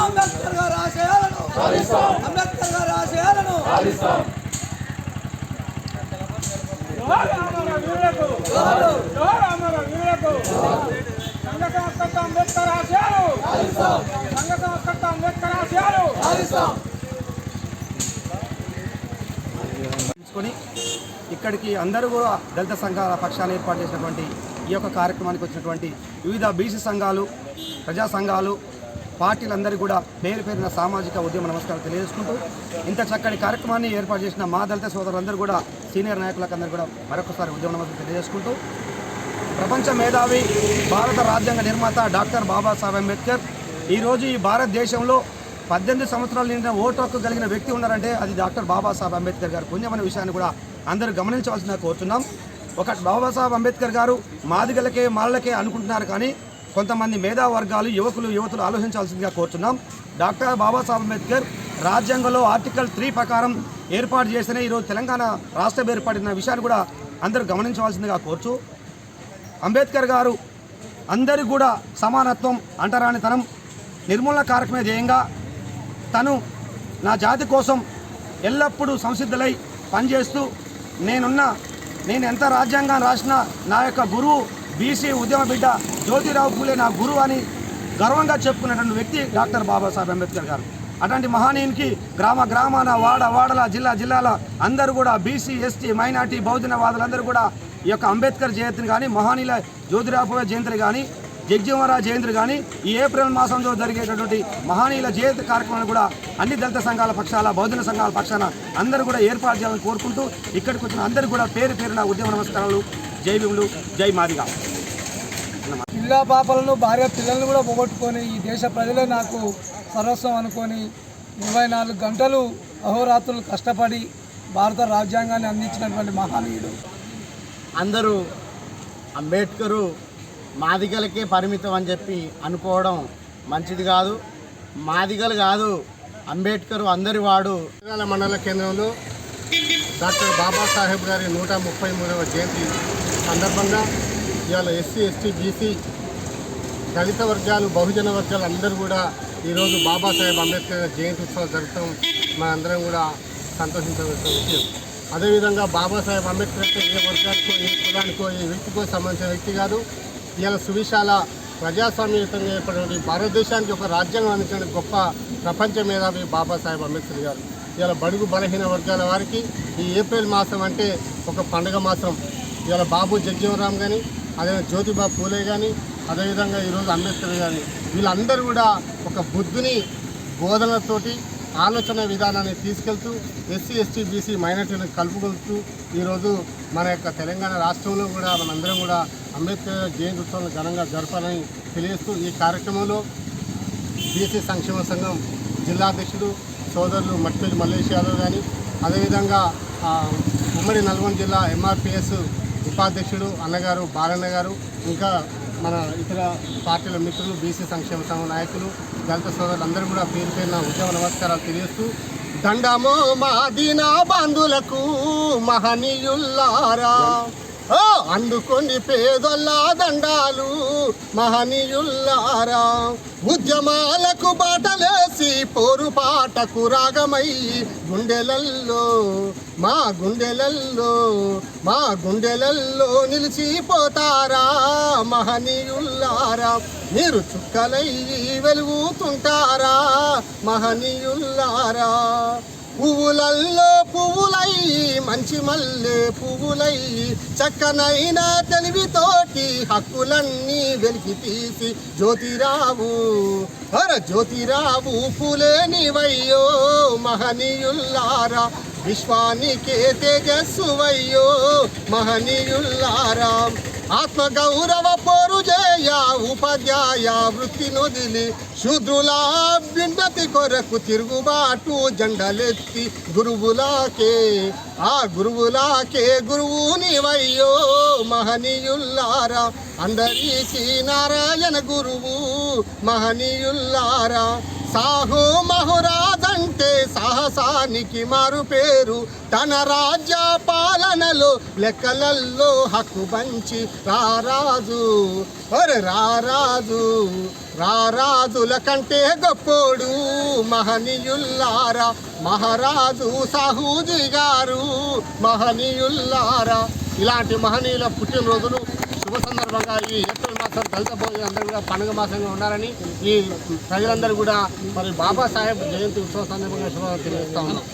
అంబేద్కర్ గారి ఆశయాలను అంబేద్కర్ గారి ఆశయాలను ఇక్కడికి అందరూ కూడా దళిత సంఘాల పక్షాన్ని ఏర్పాటు చేసినటువంటి ఈ యొక్క కార్యక్రమానికి వచ్చినటువంటి వివిధ బీసీ సంఘాలు, ప్రజా సంఘాలు, పార్టీలందరూ కూడా పేరు పేరున సామాజిక ఉద్యమ నమస్కారం తెలియజేసుకుంటూ ఇంత చక్కటి కార్యక్రమాన్ని ఏర్పాటు చేసిన మా దళిత సోదరులందరూ కూడా సీనియర్ నాయకులందరూ కూడా మరొకసారి ఉద్యమ నమస్కారం తెలియజేసుకుంటూ ప్రపంచ మేధావి భారత రాజ్యాంగ నిర్మాత డాక్టర్ బాబాసాహెబ్ అంబేద్కర్ ఈరోజు ఈ భారతదేశంలో 18 సంవత్సరాలు నిండిన ఓటు హక్కు కలిగిన వ్యక్తి ఉన్నారంటే అది డాక్టర్ బాబాసాహెబ్ అంబేద్కర్ గారు పుణ్యమనే విషయాన్ని కూడా అందరూ గమనించవలసిందిగా కోరుతున్నాం. బాబాసాహెబ్ అంబేద్కర్ గారు మాదిగలకే మాలలకే అనుకుంటున్నారు కానీ కొంతమంది మేధా వర్గాలు యువతులు ఆలోచించాల్సిందిగా కోరుతున్నాం. డాక్టర్ బాబాసాహెబ్ అంబేద్కర్ రాజ్యాంగంలో ఆర్టికల్ 3 ప్రకారం ఏర్పాటు చేసిన ఈరోజు తెలంగాణ రాష్ట్రం ఏర్పడిన విషయాన్ని కూడా అందరూ గమనించవలసిందిగా కోరుచు అంబేద్కర్ గారు అందరికీ కూడా సమానత్వం, అంటరానితనం నిర్మూలన కార్యక్రమే ధ్యేయంగా తను నా జాతి కోసం ఎల్లప్పుడూ సంసిద్ధులై పనిచేస్తూ నేను ఎంత రాజ్యాంగాన్ని రాసినా నా యొక్క గురువు బీసీ ఉద్యమ బిడ్డ జ్యోతిరావు పూలే నా గురువు అని గర్వంగా చెప్పుకున్నటువంటి వ్యక్తి డాక్టర్ బాబాసాహెబ్ అంబేద్కర్ గారు. అటువంటి మహనీయునికి గ్రామాన వాడల జిల్లాల అందరూ కూడా బీసీ, ఎస్టీ, మైనార్టీ, బహుజనవాదులందరూ కూడా ఈ యొక్క అంబేద్కర్ జయంతిని కానీ, మహానీయుల జ్యోతిరావు పూలే జయంతిని కానీ, జగ్జీవనరావు జయంతిని కానీ ఈ ఏప్రిల్ మాసంలో జరిగేటటువంటి మహనీయుల జయంతి కార్యక్రమాన్ని కూడా అన్ని దళిత సంఘాల పక్షాల, బహుజన సంఘాల పక్షాన అందరూ కూడా ఏర్పాటు చేయాలని కోరుకుంటూ ఇక్కడికి వచ్చిన అందరూ కూడా పేరు పేరున ఉద్యమ నమస్కారాలు. జై భీములు, జై మాదిగా. పిల్ల పాపలను, భార్య పిల్లలను కూడా పోగొట్టుకొని ఈ దేశ ప్రజలే నాకు సర్వస్వం అనుకొని 24 గంటలు అహోరాత్రులు కష్టపడి భారత రాజ్యాంగాన్ని అందించినటువంటి మహనీయుడు. అందరూ అంబేద్కరు మాదిగలకే పరిమితం అని చెప్పి అనుకోవడం మంచిది కాదు. మాదిగలు కాదు, అంబేద్కరు అందరి వాడు. మండల కేంద్రంలో డాక్టర్ బాబాసాహెబ్ గారి 133వ జయంతి సందర్భంగా ఇవాళ ఎస్సీ, ఎస్టీ, బీసీ, దళిత వర్గాలు, బహుజన వర్గాలు అందరూ కూడా ఈరోజు బాబాసాహెబ్ అంబేద్కర్ జయంతి ఉత్సవం జరుపుతాం మనందరం కూడా సంతోషించవలసిన విషయం. అదేవిధంగా బాబాసాహెబ్ అంబేద్కర్ అంటే ఏ వర్గానికో, ఏ కులానికో, ఏ వ్యక్తికో సంబంధించిన వ్యక్తి కాదు. ఇవాళ సువిశాల ప్రజాస్వామ్యయుతంగా ఏర్పడిన భారతదేశానికి ఒక రాజ్యాంగం అందించిన గొప్ప ప్రపంచ మేధావి బాబాసాహెబ్ అంబేద్కర్ గారు. ఇవాళ బడుగు బలహీన వర్గాల వారికి ఈ ఏప్రిల్ మాసం అంటే ఒక పండుగ మాసం. ఇవాళ బాబు జగ్జీవనరామ్ కానీ, అదేవిధంగా జ్యోతిబా పూలే కానీ, అదేవిధంగా ఈరోజు అంబేద్కర్ కానీ వీళ్ళందరూ కూడా ఒక బుద్ధుని బోధనలతోటి ఆలోచన విధానాన్ని తీసుకెళ్తూ ఎస్సీ, ఎస్టీ, బీసీ, మైనార్టీలను కలుపుకొలుతూ ఈరోజు మన యొక్క తెలంగాణ రాష్ట్రంలో కూడా మనందరం కూడా అంబేద్కర్ జయంతి ఉత్సవాలను ఘనంగా జరపాలని తెలియజేస్తూ ఈ కార్యక్రమంలో బీసీ సంక్షేమ సంఘం జిల్లా అధ్యక్షుడు సోదరులు మట్టిపల్లి మల్లేష్ యాదవ్ కానీ, అదేవిధంగా ఉమ్మడి నల్గొండ జిల్లా ఎంఆర్పిఎస్ ఉపాధ్యక్షుడు అన్నగారు బాలన్న గారు, ఇంకా మన ఇతర పార్టీల మిత్రులు, బీసీ సంక్షేమ సంఘం నాయకులు, దళిత సోదరులు అందరూ కూడా పేరు పేరున ఉద్యమ నమస్కారాలు తెలియజేస్తూ దండమో మా దీనా బంధులకు మహనీయుల్లారా, అందుకొని పేదొల్ల దండాలు మహనీయుల్లారా, ఉద్యమాలకు బాటలేసి పోరుపాటకు రాగమై గుండెలల్లో మా గుండెలల్లో నిలిచిపోతారా మహనీయుల్లారా, మీరు చుక్కలై వెలుగుతుంటారా మహనీయుల్లారా, పువ్వులల్లో పువ్వులై మంచి మల్లె పువ్వులై చక్కనైన తెలివితోటి హక్కులన్నీ వెలికి తీసి జ్యోతిరావు పూలే నీవయ్యో మహనీయుల్లారా, విశ్వానికే తేజస్సువయ్యో మహనీయుల్లారా, ఆత్మగౌరవ పోరు చేయ ఉపాధ్యాయ వృత్తి నొదిలి శూద్రుల విన్నతి కొరకు తిరుగుబాటు జెండలెత్తి గురువులాకే గురువు నీవయ్యో మహనీయుల్లారా, అందరికీ నారాయణ గురువు మహనీయుల్లారా, సాహో మహురాజంట అంటే సాహసానికి మారు పేరు. తన రాజ్య పాలనలో లెక్కలల్లో హక్కు పంచి రారాజు ఒరే రారాజు రారాజుల కంటే గొప్పోడు మహనీయుల్లారా మహారాజు సాహూజీ గారు మహనీయుల్లారా. ఇలాంటి మహనీయుల పుట్టినరోజులు శుభ సందర్భంగా ఈ ఏప్రిల్ మాసం దళిత భోజనం అందరూ కూడా పండుగ మాసంగా ఉన్నారని ఈ ప్రజలందరూ కూడా మరి బాబాసాహెబ్ జయంతి ఉత్సవ సందర్భంగా శుభాకాంక్షలు తెలియజేస్తా ఉన్నాం.